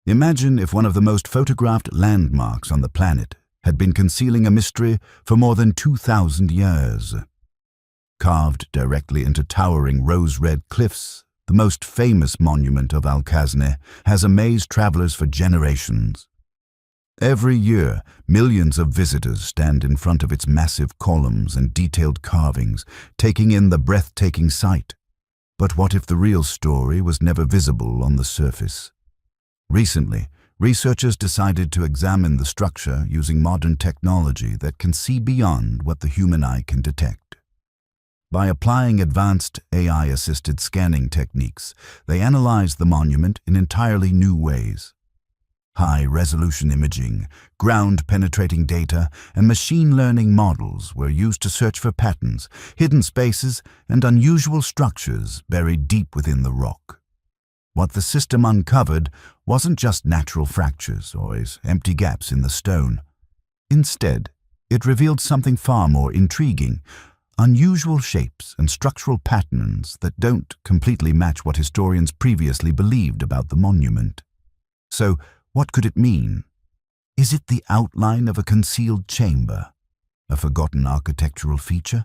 Imagine if one of the most photographed landmarks on the planet had been concealing a mystery for more than 2,000 years. Carved directly into towering rose-red cliffs, the most famous monument of Khazneh has amazed travelers for generations. Every year, millions of visitors stand in front of its massive columns and detailed carvings, taking in the breathtaking sight. But what if the real story was never visible on the surface? Recently, researchers decided to examine the structure using modern technology that can see beyond what the human eye can detect. By applying advanced AI-assisted scanning techniques, they analyzed the monument in entirely new ways. High-resolution imaging, ground-penetrating data, and machine learning models were used to search for patterns, hidden spaces, and unusual structures buried deep within the rock. What the system uncovered wasn't just natural fractures or empty gaps in the stone. Instead, it revealed something far more intriguing: unusual shapes and structural patterns that don't completely match what historians previously believed about the monument. So, what could it mean? Is it the outline of a concealed chamber, a forgotten architectural feature?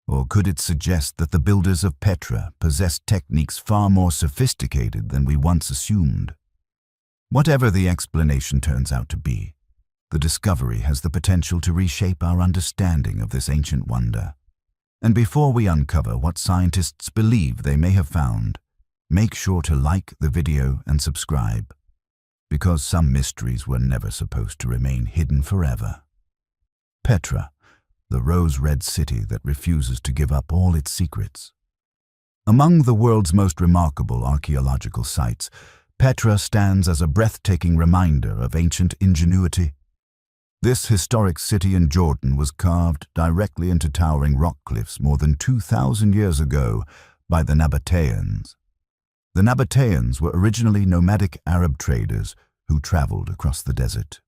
Or could it suggest that the builders of Petra possessed techniques far more sophisticated than we once assumed? Whatever the explanation turns out to be, the discovery has the potential to reshape our understanding of this ancient wonder. And before we uncover what scientists believe they may have found, make sure to like the video and subscribe, because some mysteries were never supposed to remain hidden forever. Petra, the rose-red city that refuses to give up all its secrets. Among the world's most remarkable archaeological sites, Petra stands as a breathtaking reminder of ancient ingenuity. This historic city in Jordan was carved directly into towering rock cliffs more than 2,000 years ago by the Nabataeans. The Nabataeans were originally nomadic Arab traders who traveled across the desert.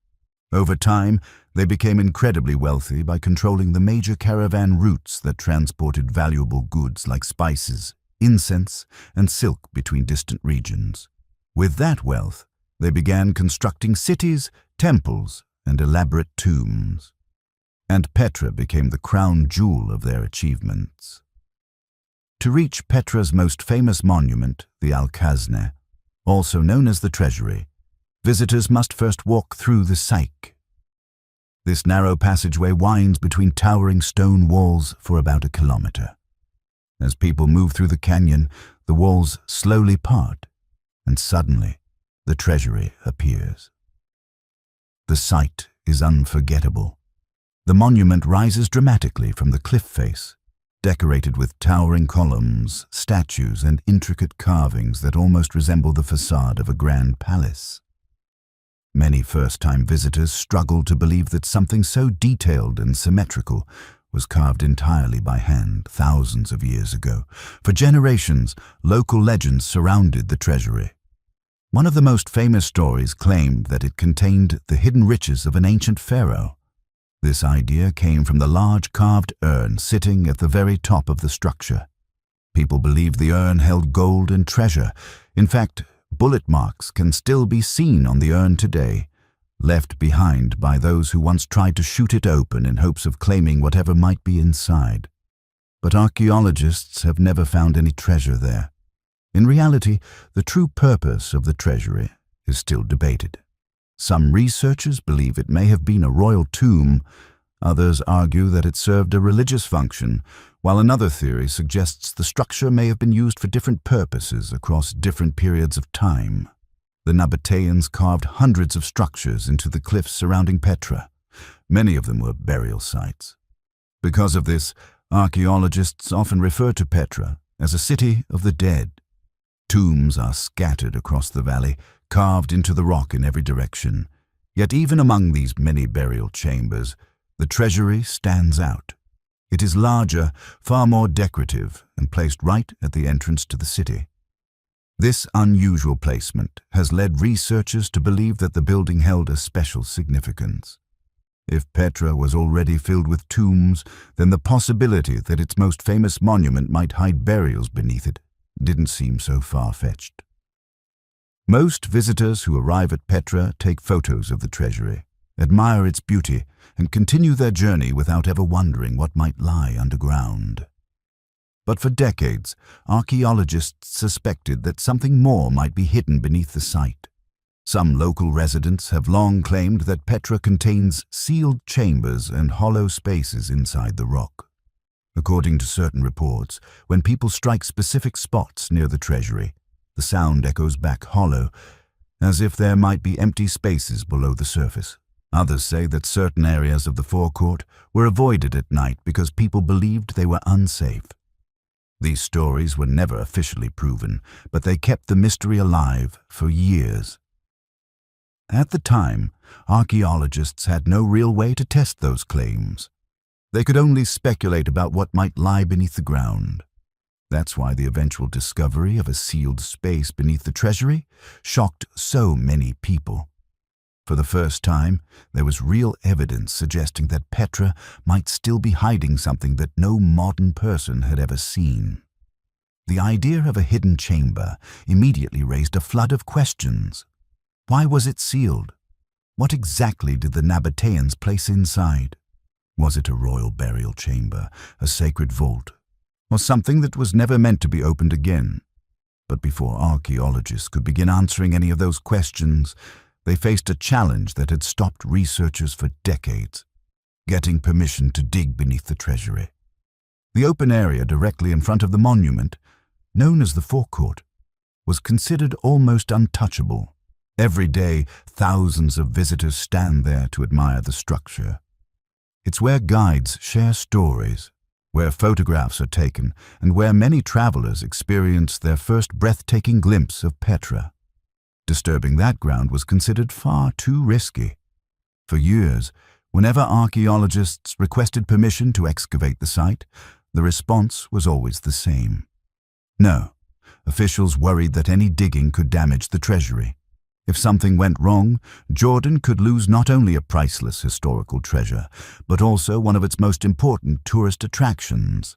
Over time, they became incredibly wealthy by controlling the major caravan routes that transported valuable goods like spices, incense, and silk between distant regions. With that wealth, they began constructing cities, temples, and elaborate tombs. And Petra became the crown jewel of their achievements. To reach Petra's most famous monument, the Khazneh, also known as the Treasury, visitors must first walk through the Syke. This narrow passageway winds between towering stone walls for about a kilometer. As people move through the canyon, the walls slowly part, and suddenly the Treasury appears. The sight is unforgettable. The monument rises dramatically from the cliff face, decorated with towering columns, statues, and intricate carvings that almost resemble the facade of a grand palace. Many first-time visitors struggle to believe that something so detailed and symmetrical was carved entirely by hand thousands of years ago. For generations, local legends surrounded the Treasury. One of the most famous stories claimed that it contained the hidden riches of an ancient pharaoh. This idea came from the large carved urn sitting at the very top of the structure. People believed the urn held gold and treasure. In fact, bullet marks can still be seen on the urn today, left behind by those who once tried to shoot it open in hopes of claiming whatever might be inside. But archaeologists have never found any treasure there. In reality, the true purpose of the Treasury is still debated. Some researchers believe it may have been a royal tomb. Others argue that it served a religious function, while another theory suggests the structure may have been used for different purposes across different periods of time. The Nabataeans carved hundreds of structures into the cliffs surrounding Petra. Many of them were burial sites. Because of this, archaeologists often refer to Petra as a city of the dead. Tombs are scattered across the valley, carved into the rock in every direction. Yet even among these many burial chambers, the Treasury stands out. It is larger, far more decorative, and placed right at the entrance to the city. This unusual placement has led researchers to believe that the building held a special significance. If Petra was already filled with tombs, then the possibility that its most famous monument might hide burials beneath it didn't seem so far-fetched. Most visitors who arrive at Petra take photos of the treasury, admire its beauty, and continue their journey without ever wondering what might lie underground. But for decades, archaeologists suspected that something more might be hidden beneath the site. Some local residents have long claimed that Petra contains sealed chambers and hollow spaces inside the rock. According to certain reports, when people strike specific spots near the treasury, the sound echoes back hollow, as if there might be empty spaces below the surface. Others say that certain areas of the forecourt were avoided at night because people believed they were unsafe. These stories were never officially proven, but they kept the mystery alive for years. At the time, archaeologists had no real way to test those claims. They could only speculate about what might lie beneath the ground. That's why the eventual discovery of a sealed space beneath the treasury shocked so many people. For the first time, there was real evidence suggesting that Petra might still be hiding something that no modern person had ever seen. The idea of a hidden chamber immediately raised a flood of questions. Why was it sealed? What exactly did the Nabataeans place inside? Was it a royal burial chamber, a sacred vault, or something that was never meant to be opened again? But before archaeologists could begin answering any of those questions, they faced a challenge that had stopped researchers for decades: getting permission to dig beneath the treasury. The open area directly in front of the monument, known as the forecourt, was considered almost untouchable. Every day, thousands of visitors stand there to admire the structure. It's where guides share stories, where photographs are taken, and where many travelers experience their first breathtaking glimpse of Petra. Disturbing that ground was considered far too risky. For years, whenever archaeologists requested permission to excavate the site, the response was always the same. No, officials worried that any digging could damage the treasury. If something went wrong, Jordan could lose not only a priceless historical treasure, but also one of its most important tourist attractions.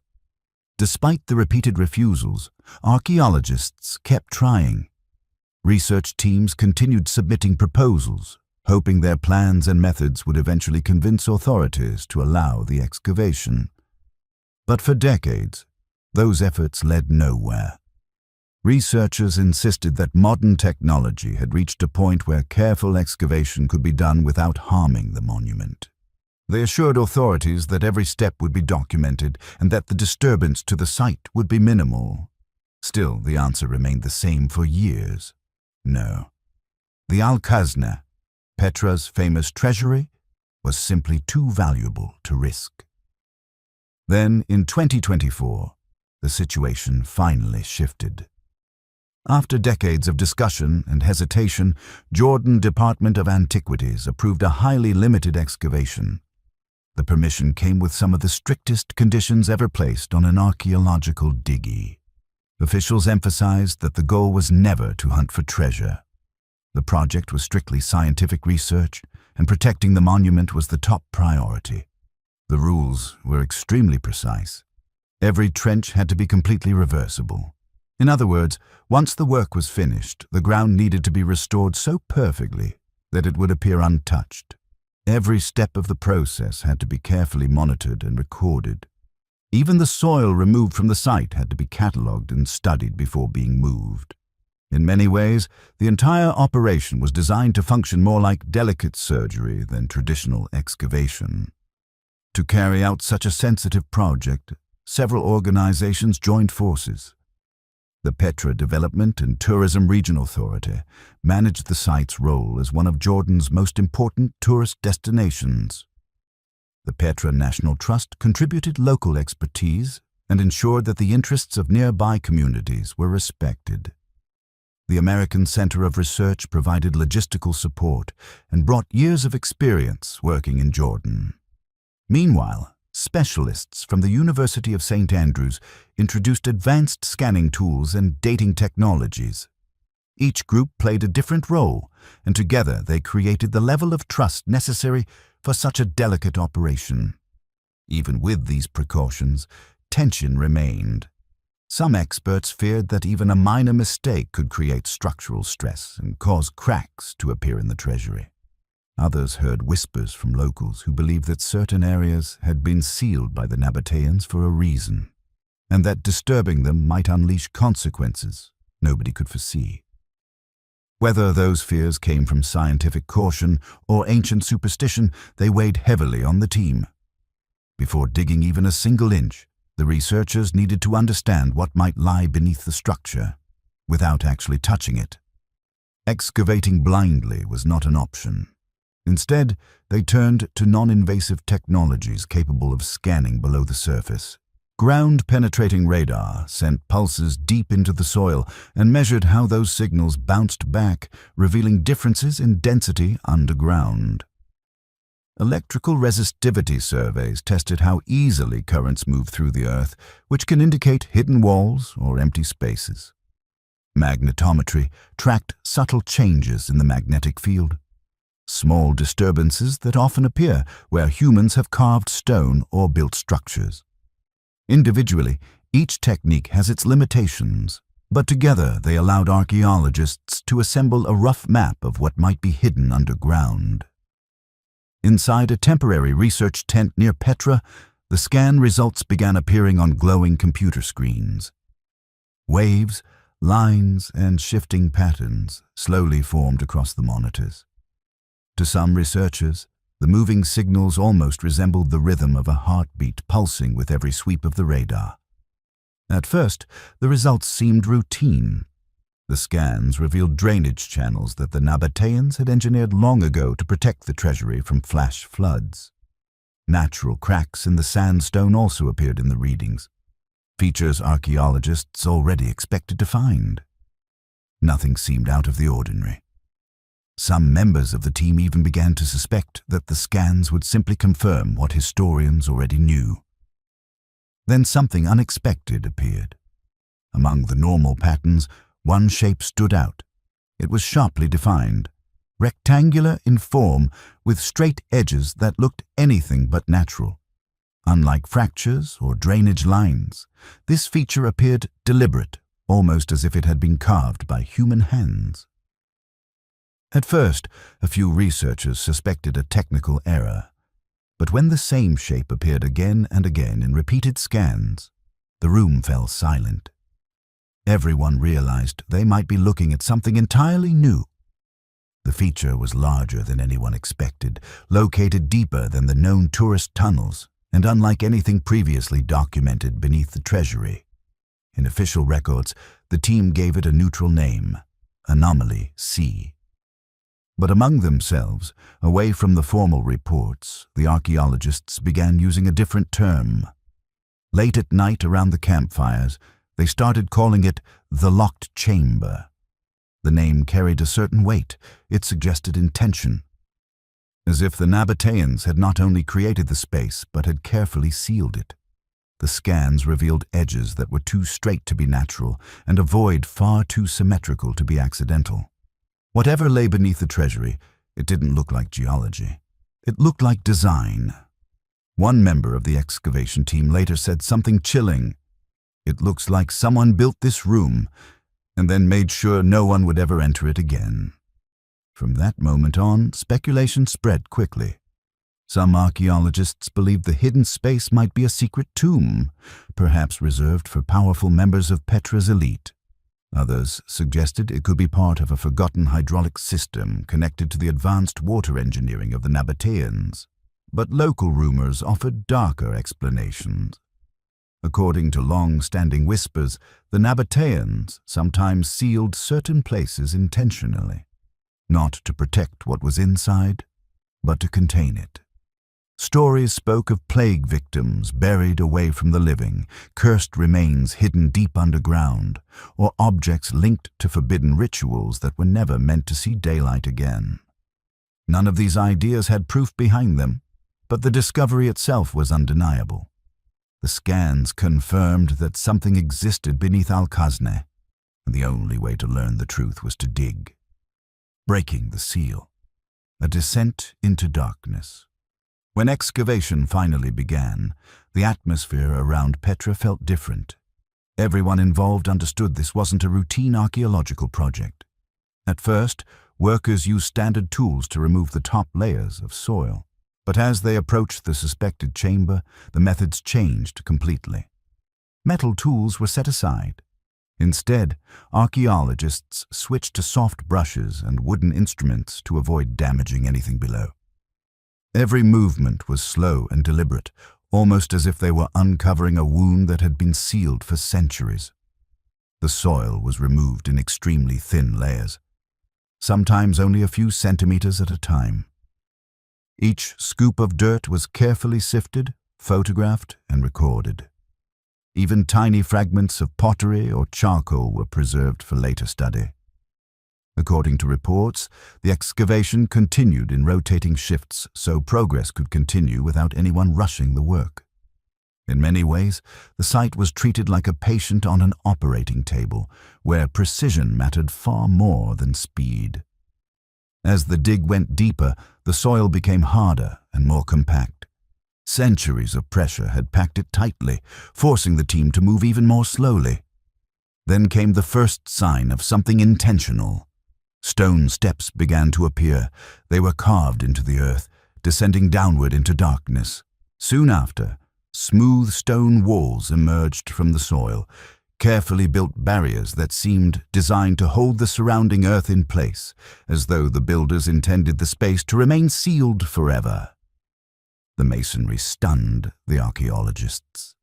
Despite the repeated refusals, archaeologists kept trying. Research teams continued submitting proposals, hoping their plans and methods would eventually convince authorities to allow the excavation. But for decades, those efforts led nowhere. Researchers insisted that modern technology had reached a point where careful excavation could be done without harming the monument. They assured authorities that every step would be documented and that the disturbance to the site would be minimal. Still, the answer remained the same for years. No. The Khazneh, Petra's famous treasury, was simply too valuable to risk. Then, in 2024, the situation finally shifted. After decades of discussion and hesitation, Jordan Department of Antiquities approved a highly limited excavation. The permission came with some of the strictest conditions ever placed on an archaeological digging. Officials emphasized that the goal was never to hunt for treasure. The project was strictly scientific research, and protecting the monument was the top priority. The rules were extremely precise. Every trench had to be completely reversible. In other words, once the work was finished, the ground needed to be restored so perfectly that it would appear untouched. Every step of the process had to be carefully monitored and recorded. Even the soil removed from the site had to be catalogued and studied before being moved. In many ways, the entire operation was designed to function more like delicate surgery than traditional excavation. To carry out such a sensitive project, several organizations joined forces. The Petra Development and Tourism Regional Authority managed the site's role as one of Jordan's most important tourist destinations. The Petra National Trust contributed local expertise and ensured that the interests of nearby communities were respected. The American Center of Research provided logistical support and brought years of experience working in Jordan. Meanwhile, specialists from the University of St. Andrews introduced advanced scanning tools and dating technologies. Each group played a different role, and together they created the level of trust necessary for such a delicate operation. Even with these precautions, tension remained. Some experts feared that even a minor mistake could create structural stress and cause cracks to appear in the treasury. Others heard whispers from locals who believed that certain areas had been sealed by the Nabataeans for a reason, and that disturbing them might unleash consequences nobody could foresee. Whether those fears came from scientific caution or ancient superstition, they weighed heavily on the team. Before digging even a single inch, the researchers needed to understand what might lie beneath the structure, without actually touching it. Excavating blindly was not an option. Instead, they turned to non-invasive technologies capable of scanning below the surface. Ground-penetrating radar sent pulses deep into the soil and measured how those signals bounced back, revealing differences in density underground. Electrical resistivity surveys tested how easily currents move through the earth, which can indicate hidden walls or empty spaces. Magnetometry tracked subtle changes in the magnetic field, small disturbances that often appear where humans have carved stone or built structures. Individually, each technique has its limitations, but together they allowed archaeologists to assemble a rough map of what might be hidden underground. Inside a temporary research tent near Petra, the scan results began appearing on glowing computer screens. Waves, lines, and shifting patterns slowly formed across the monitors. To some researchers, the moving signals almost resembled the rhythm of a heartbeat pulsing with every sweep of the radar. At first, the results seemed routine. The scans revealed drainage channels that the Nabataeans had engineered long ago to protect the treasury from flash floods. Natural cracks in the sandstone also appeared in the readings, features archaeologists already expected to find. Nothing seemed out of the ordinary. Some members of the team even began to suspect that the scans would simply confirm what historians already knew. Then something unexpected appeared. Among the normal patterns, one shape stood out. It was sharply defined, rectangular in form with straight edges that looked anything but natural. Unlike fractures or drainage lines, this feature appeared deliberate, almost as if it had been carved by human hands. At first, a few researchers suspected a technical error, but when the same shape appeared again and again in repeated scans, the room fell silent. Everyone realized they might be looking at something entirely new. The feature was larger than anyone expected, located deeper than the known tourist tunnels, and unlike anything previously documented beneath the treasury. In official records, the team gave it a neutral name, Anomaly C. But among themselves, away from the formal reports, the archaeologists began using a different term. Late at night around the campfires, they started calling it the locked chamber. The name carried a certain weight. It suggested intention, as if the Nabataeans had not only created the space but had carefully sealed it. The scans revealed edges that were too straight to be natural and a void far too symmetrical to be accidental. Whatever lay beneath the treasury, it didn't look like geology. It looked like design. One member of the excavation team later said something chilling. "It looks like someone built this room and then made sure no one would ever enter it again." From that moment on, speculation spread quickly. Some archaeologists believed the hidden space might be a secret tomb, perhaps reserved for powerful members of Petra's elite. Others suggested it could be part of a forgotten hydraulic system connected to the advanced water engineering of the Nabataeans. But local rumors offered darker explanations. According to long-standing whispers, the Nabataeans sometimes sealed certain places intentionally, not to protect what was inside, but to contain it. Stories spoke of plague victims buried away from the living, cursed remains hidden deep underground, or objects linked to forbidden rituals that were never meant to see daylight again. None of these ideas had proof behind them, but the discovery itself was undeniable. The scans confirmed that something existed beneath Khazneh, and the only way to learn the truth was to dig. Breaking the seal. A descent into darkness. When excavation finally began, the atmosphere around Petra felt different. Everyone involved understood this wasn't a routine archaeological project. At first, workers used standard tools to remove the top layers of soil. But as they approached the suspected chamber, the methods changed completely. Metal tools were set aside. Instead, archaeologists switched to soft brushes and wooden instruments to avoid damaging anything below. Every movement was slow and deliberate, almost as if they were uncovering a wound that had been sealed for centuries. The soil was removed in extremely thin layers, sometimes only a few centimeters at a time. Each scoop of dirt was carefully sifted, photographed, and recorded. Even tiny fragments of pottery or charcoal were preserved for later study. According to reports, the excavation continued in rotating shifts so progress could continue without anyone rushing the work. In many ways, the site was treated like a patient on an operating table, where precision mattered far more than speed. As the dig went deeper, the soil became harder and more compact. Centuries of pressure had packed it tightly, forcing the team to move even more slowly. Then came the first sign of something intentional. Stone steps began to appear. They were carved into the earth, descending downward into darkness. Soon after, smooth stone walls emerged from the soil, carefully built barriers that seemed designed to hold the surrounding earth in place, as though the builders intended the space to remain sealed forever. The masonry stunned the archaeologists.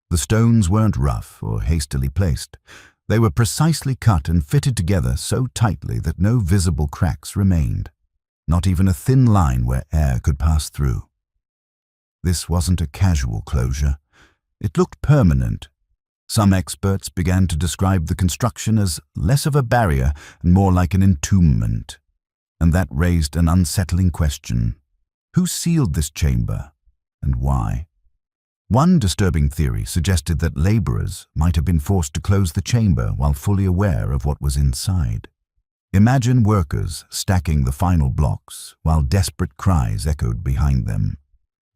The stones weren't rough or hastily placed. They were precisely cut and fitted together so tightly that no visible cracks remained, not even a thin line where air could pass through. This wasn't a casual closure. It looked permanent. Some experts began to describe the construction as less of a barrier and more like an entombment. And that raised an unsettling question. Who sealed this chamber, and why? One disturbing theory suggested that laborers might have been forced to close the chamber while fully aware of what was inside. Imagine workers stacking the final blocks while desperate cries echoed behind them.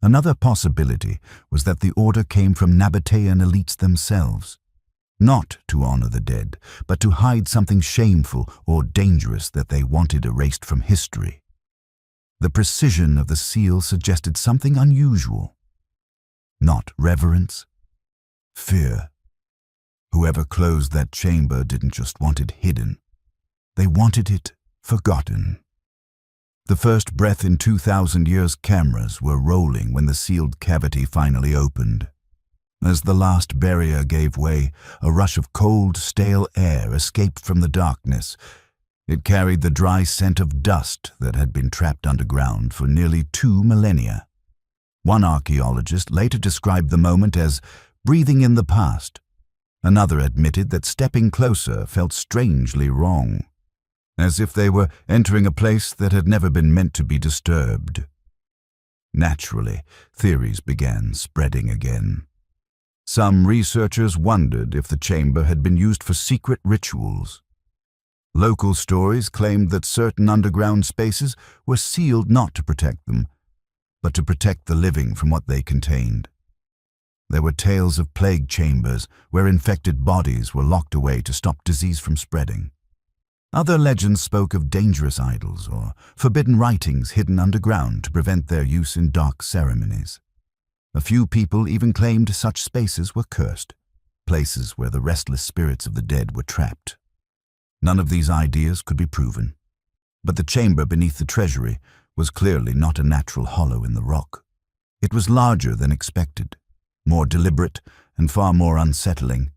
Another possibility was that the order came from Nabataean elites themselves, not to honor the dead, but to hide something shameful or dangerous that they wanted erased from history. The precision of the seal suggested something unusual. Not reverence, fear. Whoever closed that chamber didn't just want it hidden. They wanted it forgotten. The first breath in 2,000 years cameras were rolling when the sealed cavity finally opened. As the last barrier gave way, a rush of cold, stale air escaped from the darkness. It carried the dry scent of dust that had been trapped underground for nearly 2 millennia. One archaeologist later described the moment as breathing in the past. Another admitted that stepping closer felt strangely wrong, as if they were entering a place that had never been meant to be disturbed. Naturally, theories began spreading again. Some researchers wondered if the chamber had been used for secret rituals. Local stories claimed that certain underground spaces were sealed not to protect them, but to protect the living from what they contained. There were tales of plague chambers where infected bodies were locked away to stop disease from spreading. Other legends spoke of dangerous idols or forbidden writings hidden underground to prevent their use in dark ceremonies. A few people even claimed such spaces were cursed, places where the restless spirits of the dead were trapped. None of these ideas could be proven, but the chamber beneath the Treasury was clearly not a natural hollow in the rock. It was larger than expected, more deliberate and far more unsettling.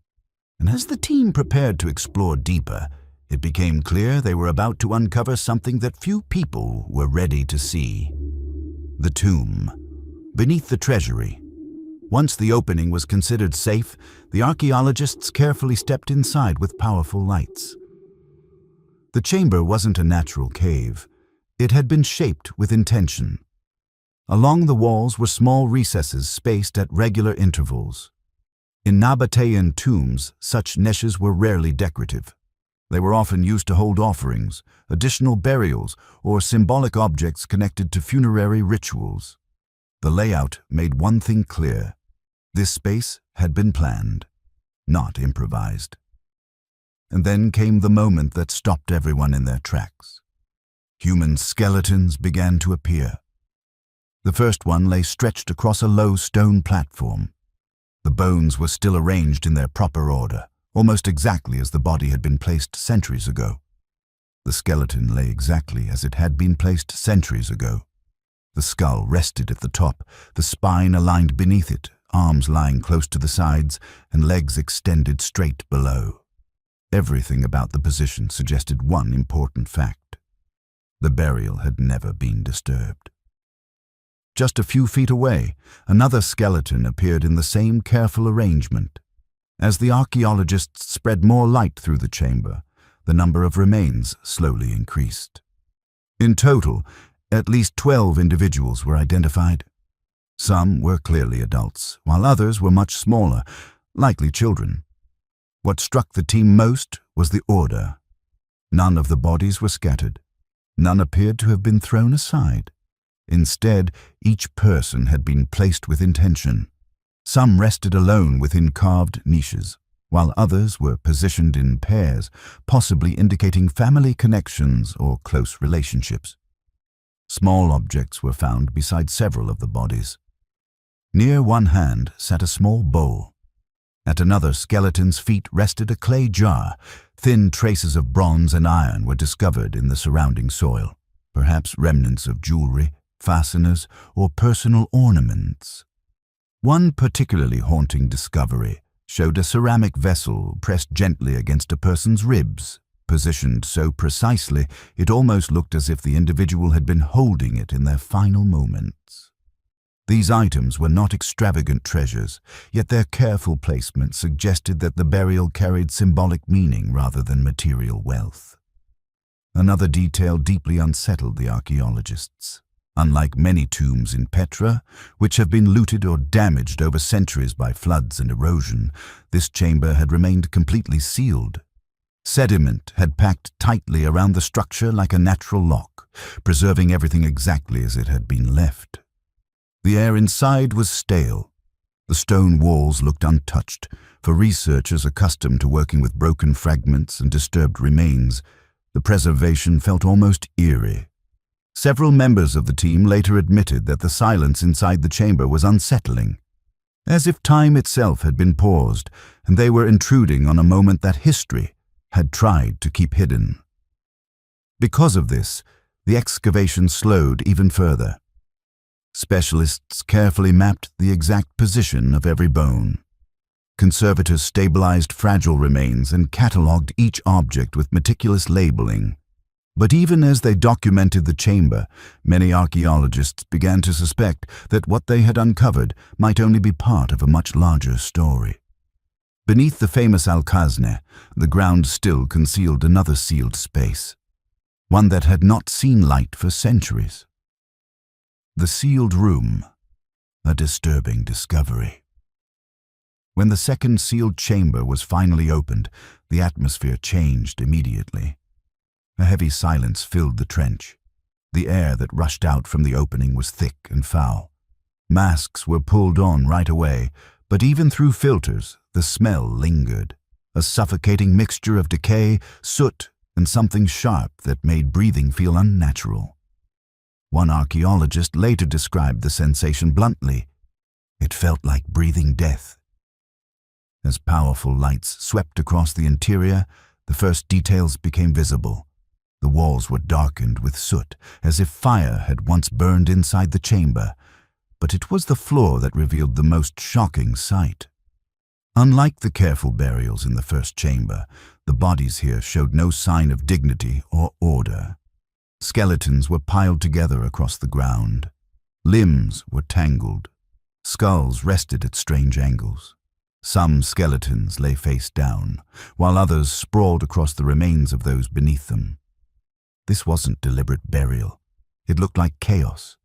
And as the team prepared to explore deeper, it became clear they were about to uncover something that few people were ready to see. The tomb, beneath the Treasury. Once the opening was considered safe, the archaeologists carefully stepped inside with powerful lights. The chamber wasn't a natural cave. It had been shaped with intention. Along the walls were small recesses spaced at regular intervals. In Nabataean tombs, such niches were rarely decorative. They were often used to hold offerings, additional burials, or symbolic objects connected to funerary rituals. The layout made one thing clear. This space had been planned. not improvised. And then came the moment that stopped everyone in their tracks. Human skeletons began to appear. The first one lay stretched across a low stone platform. The bones were still arranged in their proper order, almost exactly as the body had been placed centuries ago. The skeleton lay exactly as it had been placed centuries ago. The skull rested at the top, the spine aligned beneath it, arms lying close to the sides, and legs extended straight below. Everything about the position suggested one important fact. The burial had never been disturbed. Just a few feet away, another skeleton appeared in the same careful arrangement. As the archaeologists spread more light through the chamber, the number of remains slowly increased. In total, at least 12 individuals were identified. Some were clearly adults, while others were much smaller, likely children. What struck the team most was the order. None of the bodies were scattered. None appeared to have been thrown aside. Instead, each person had been placed with intention. Some rested alone within carved niches, while others were positioned in pairs, possibly indicating family connections or close relationships. Small objects were found beside several of the bodies. Near one hand sat a small bowl. At another skeleton's feet rested a clay jar. Thin traces of bronze and iron were discovered in the surrounding soil, perhaps remnants of jewelry, fasteners, or personal ornaments. One particularly haunting discovery showed a ceramic vessel pressed gently against a person's ribs, positioned so precisely it almost looked as if the individual had been holding it in their final moments. These items were not extravagant treasures, yet their careful placement suggested that the burial carried symbolic meaning rather than material wealth. Another detail deeply unsettled the archaeologists. Unlike many tombs in Petra, which have been looted or damaged over centuries by floods and erosion, this chamber had remained completely sealed. Sediment had packed tightly around the structure like a natural lock, preserving everything exactly as it had been left. The air inside was stale. The stone walls looked untouched. For researchers accustomed to working with broken fragments and disturbed remains, the preservation felt almost eerie. Several members of the team later admitted that the silence inside the chamber was unsettling, as if time itself had been paused and they were intruding on a moment that history had tried to keep hidden. Because of this, the excavation slowed even further. Specialists carefully mapped the exact position of every bone. Conservators stabilized fragile remains and catalogued each object with meticulous labeling. But even as they documented the chamber, many archaeologists began to suspect that what they had uncovered might only be part of a much larger story. Beneath the famous Khazneh, the ground still concealed another sealed space, one that had not seen light for centuries. The sealed room, a disturbing discovery. When the second sealed chamber was finally opened, the atmosphere changed immediately. A heavy silence filled the trench. The air that rushed out from the opening was thick and foul. Masks were pulled on right away, but even through filters, the smell lingered, a suffocating mixture of decay, soot, and something sharp that made breathing feel unnatural. One archaeologist later described the sensation bluntly. It felt like breathing death. As powerful lights swept across the interior, the first details became visible. The walls were darkened with soot, as if fire had once burned inside the chamber, but it was the floor that revealed the most shocking sight. Unlike the careful burials in the first chamber, the bodies here showed no sign of dignity or order. Skeletons were piled together across the ground. Limbs were tangled. Skulls rested at strange angles. Some skeletons lay face down, while others sprawled across the remains of those beneath them. This wasn't deliberate burial. It looked like chaos.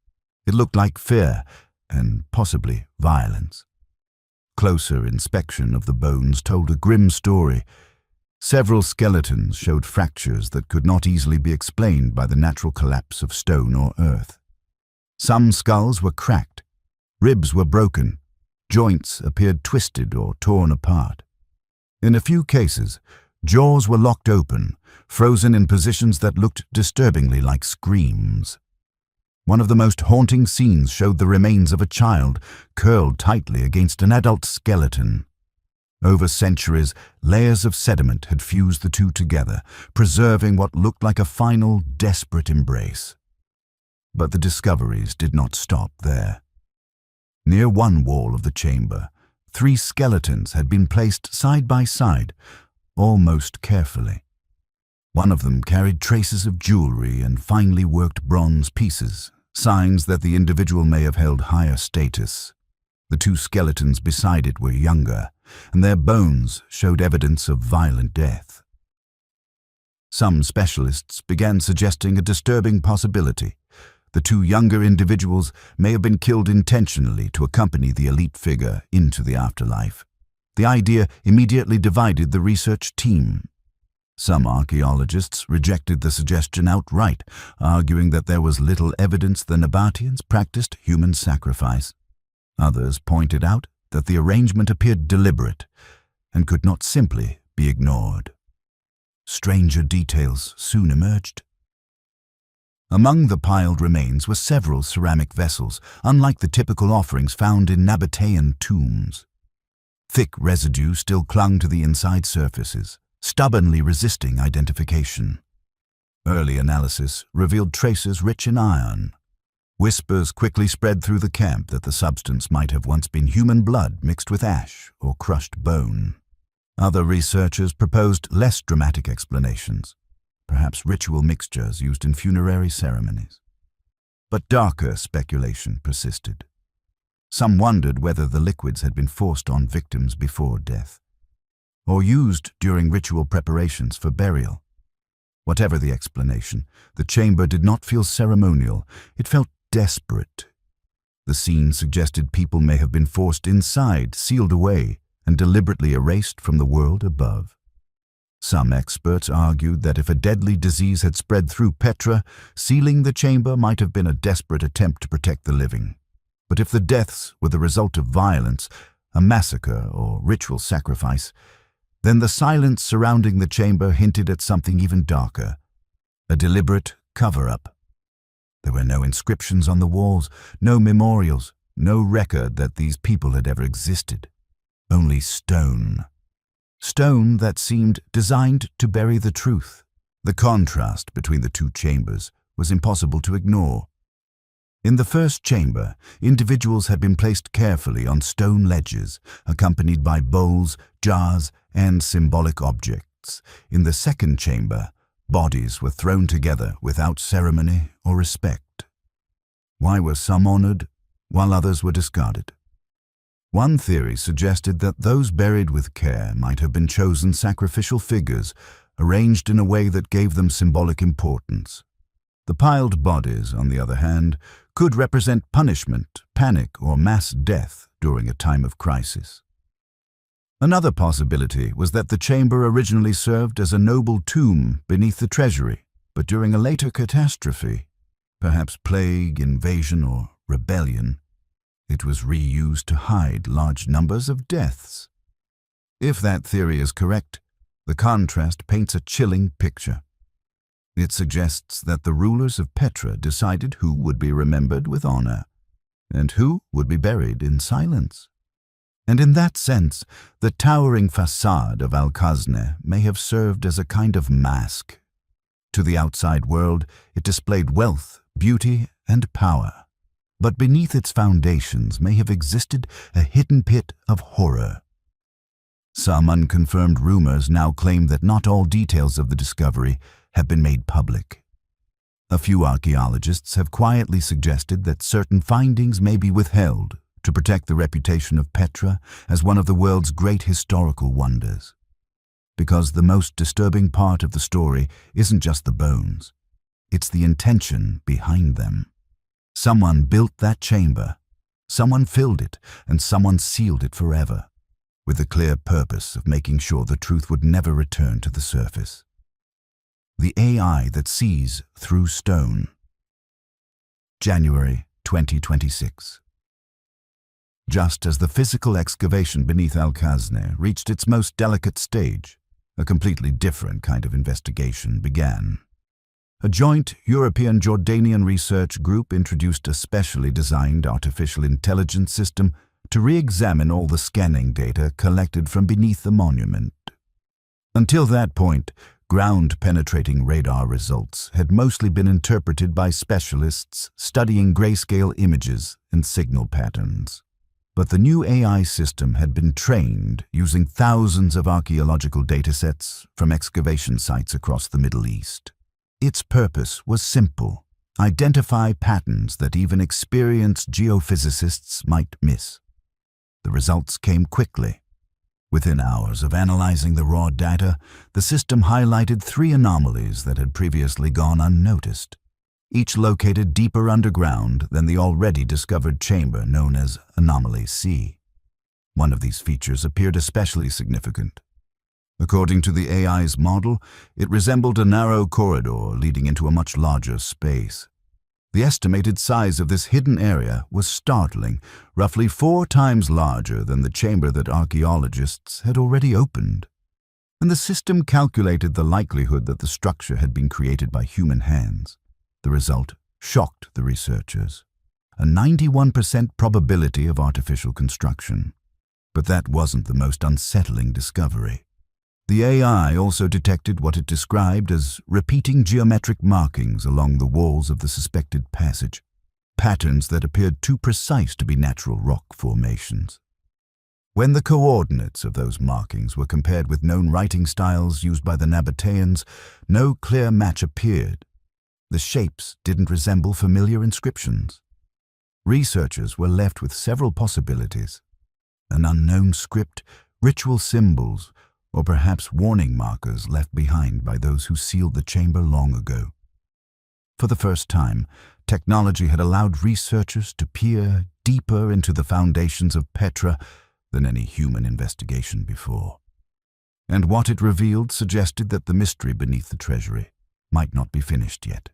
It looked like fear and possibly violence. Closer inspection of the bones told a grim story. Several skeletons showed fractures that could not easily be explained by the natural collapse of stone or earth. Some skulls were cracked. Ribs were broken. Joints appeared twisted or torn apart. In a few cases, jaws were locked open, frozen in positions that looked disturbingly like screams. One of the most haunting scenes showed the remains of a child curled tightly against an adult skeleton. Over centuries, layers of sediment had fused the two together, preserving what looked like a final, desperate embrace. But the discoveries did not stop there. Near one wall of the chamber, 3 skeletons had been placed side by side, almost carefully. One of them carried traces of jewelry and finely worked bronze pieces, signs that the individual may have held higher status. The 2 skeletons beside it were younger, and their bones showed evidence of violent death. Some specialists began suggesting a disturbing possibility. The 2 younger individuals may have been killed intentionally to accompany the elite figure into the afterlife. The idea immediately divided the research team. Some archaeologists rejected the suggestion outright, arguing that there was little evidence the Nabataeans practiced human sacrifice. Others pointed out that the arrangement appeared deliberate and could not simply be ignored. Stranger details soon emerged. Among the piled remains were several ceramic vessels, unlike the typical offerings found in Nabataean tombs. Thick residue still clung to the inside surfaces, stubbornly resisting identification. Early analysis revealed traces rich in iron. Whispers quickly spread through the camp that the substance might have once been human blood mixed with ash or crushed bone. Other researchers proposed less dramatic explanations, perhaps ritual mixtures used in funerary ceremonies. But darker speculation persisted. Some wondered whether the liquids had been forced on victims before death, or used during ritual preparations for burial. Whatever the explanation, the chamber did not feel ceremonial. It felt desperate. The scene suggested people may have been forced inside, sealed away, and deliberately erased from the world above. Some experts argued that if a deadly disease had spread through Petra, sealing the chamber might have been a desperate attempt to protect the living. But if the deaths were the result of violence, a massacre or ritual sacrifice, then the silence surrounding the chamber hinted at something even darker, a deliberate cover-up. There were no inscriptions on the walls, no memorials, no record that these people had ever existed. Only stone. Stone that seemed designed to bury the truth. The contrast between the 2 chambers was impossible to ignore. In the first chamber, individuals had been placed carefully on stone ledges, accompanied by bowls, jars, and symbolic objects. In the second chamber, bodies were thrown together without ceremony or respect. Why were some honored, while others were discarded? One theory suggested that those buried with care might have been chosen sacrificial figures, arranged in a way that gave them symbolic importance. The piled bodies, on the other hand, could represent punishment, panic, or mass death during a time of crisis. Another possibility was that the chamber originally served as a noble tomb beneath the Treasury, but during a later catastrophe, perhaps plague, invasion, or rebellion, it was reused to hide large numbers of deaths. If that theory is correct, the contrast paints a chilling picture. It suggests that the rulers of Petra decided who would be remembered with honor, and who would be buried in silence. And in that sense, the towering façade of Khazneh may have served as a kind of mask. To the outside world, it displayed wealth, beauty, and power. But beneath its foundations may have existed a hidden pit of horror. Some unconfirmed rumors now claim that not all details of the discovery have been made public. A few archaeologists have quietly suggested that certain findings may be withheld to protect the reputation of Petra as one of the world's great historical wonders. Because the most disturbing part of the story isn't just the bones, it's the intention behind them. Someone built that chamber, someone filled it, and someone sealed it forever, with the clear purpose of making sure the truth would never return to the surface. The AI that sees through stone. January 2026. Just as the physical excavation beneath Khazneh reached its most delicate stage, a completely different kind of investigation began. A joint European-Jordanian research group introduced a specially designed artificial intelligence system to re-examine all the scanning data collected from beneath the monument. Until that point, ground-penetrating radar results had mostly been interpreted by specialists studying grayscale images and signal patterns. But the new AI system had been trained using thousands of archaeological datasets from excavation sites across the Middle East. Its purpose was simple: identify patterns that even experienced geophysicists might miss. The results came quickly. Within hours of analyzing the raw data, the system highlighted 3 anomalies that had previously gone unnoticed, each located deeper underground than the already discovered chamber known as Anomaly C. One of these features appeared especially significant. According to the AI's model, it resembled a narrow corridor leading into a much larger space. The estimated size of this hidden area was startling, roughly 4 times larger than the chamber that archaeologists had already opened. And the system calculated the likelihood that the structure had been created by human hands. The result shocked the researchers: a 91% probability of artificial construction. But that wasn't the most unsettling discovery. The AI also detected what it described as repeating geometric markings along the walls of the suspected passage, patterns that appeared too precise to be natural rock formations. When the coordinates of those markings were compared with known writing styles used by the Nabataeans, no clear match appeared. The shapes didn't resemble familiar inscriptions. Researchers were left with several possibilities: an unknown script, ritual symbols, or perhaps warning markers left behind by those who sealed the chamber long ago. For the first time, technology had allowed researchers to peer deeper into the foundations of Petra than any human investigation before. And what it revealed suggested that the mystery beneath the treasury might not be finished yet.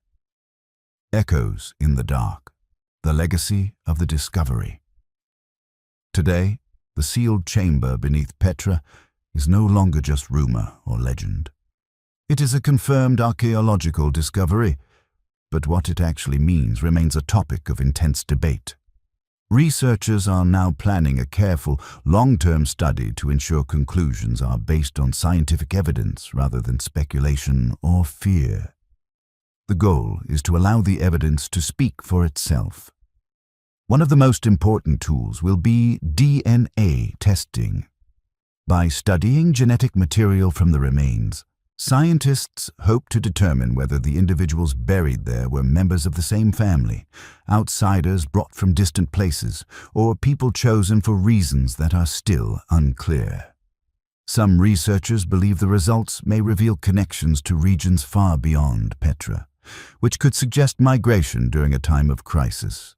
Echoes in the dark, the legacy of the discovery. Today, the sealed chamber beneath Petra is no longer just rumor or legend. It is a confirmed archaeological discovery, but what it actually means remains a topic of intense debate. Researchers are now planning a careful, long-term study to ensure conclusions are based on scientific evidence rather than speculation or fear. The goal is to allow the evidence to speak for itself. One of the most important tools will be DNA testing. By studying genetic material from the remains, scientists hope to determine whether the individuals buried there were members of the same family, outsiders brought from distant places, or people chosen for reasons that are still unclear. Some researchers believe the results may reveal connections to regions far beyond Petra, which could suggest migration during a time of crisis.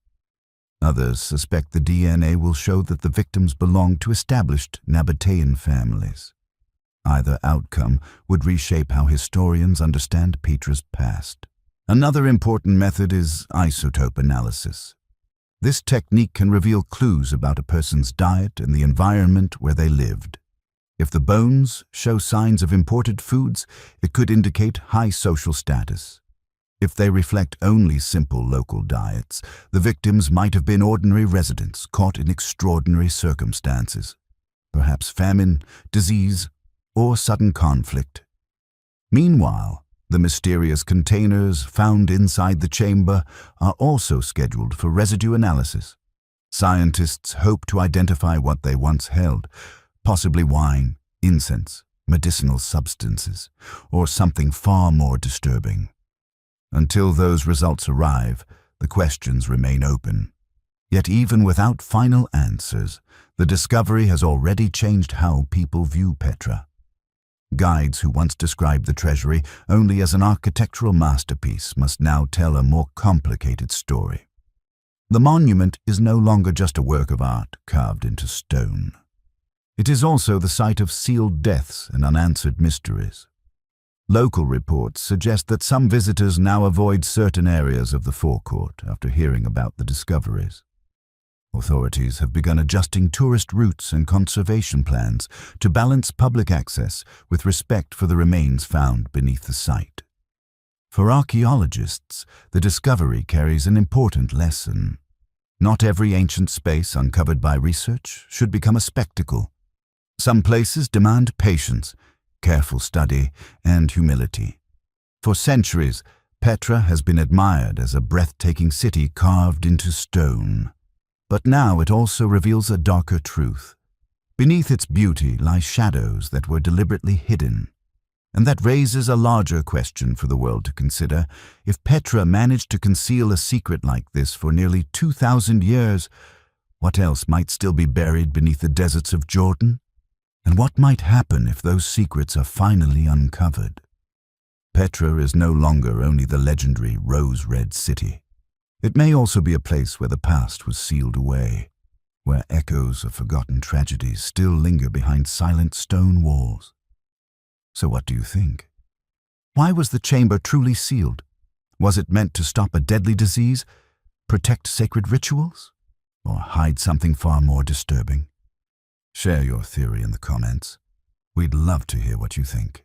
Others suspect the DNA will show that the victims belonged to established Nabataean families. Either outcome would reshape how historians understand Petra's past. Another important method is isotope analysis. This technique can reveal clues about a person's diet and the environment where they lived. If the bones show signs of imported foods, it could indicate high social status. If they reflect only simple local diets, the victims might have been ordinary residents caught in extraordinary circumstances, perhaps famine, disease, or sudden conflict. Meanwhile, the mysterious containers found inside the chamber are also scheduled for residue analysis. Scientists hope to identify what they once held, possibly wine, incense, medicinal substances, or something far more disturbing. Until those results arrive, the questions remain open. Yet even without final answers, the discovery has already changed how people view Petra. Guides who once described the treasury only as an architectural masterpiece must now tell a more complicated story. The monument is no longer just a work of art carved into stone. It is also the site of sealed deaths and unanswered mysteries. Local reports suggest that some visitors now avoid certain areas of the forecourt after hearing about the discoveries. Authorities have begun adjusting tourist routes and conservation plans to balance public access with respect for the remains found beneath the site. For archaeologists, the discovery carries an important lesson. Not every ancient space uncovered by research should become a spectacle. Some places demand patience, careful study, and humility. For centuries, Petra has been admired as a breathtaking city carved into stone. But now it also reveals a darker truth. Beneath its beauty lie shadows that were deliberately hidden. And that raises a larger question for the world to consider. If Petra managed to conceal a secret like this for nearly 2,000 years, what else might still be buried beneath the deserts of Jordan? And what might happen if those secrets are finally uncovered? Petra is no longer only the legendary rose-red city. It may also be a place where the past was sealed away, where echoes of forgotten tragedies still linger behind silent stone walls. So what do you think? Why was the chamber truly sealed? Was it meant to stop a deadly disease, protect sacred rituals, or hide something far more disturbing? Share your theory in the comments. We'd love to hear what you think.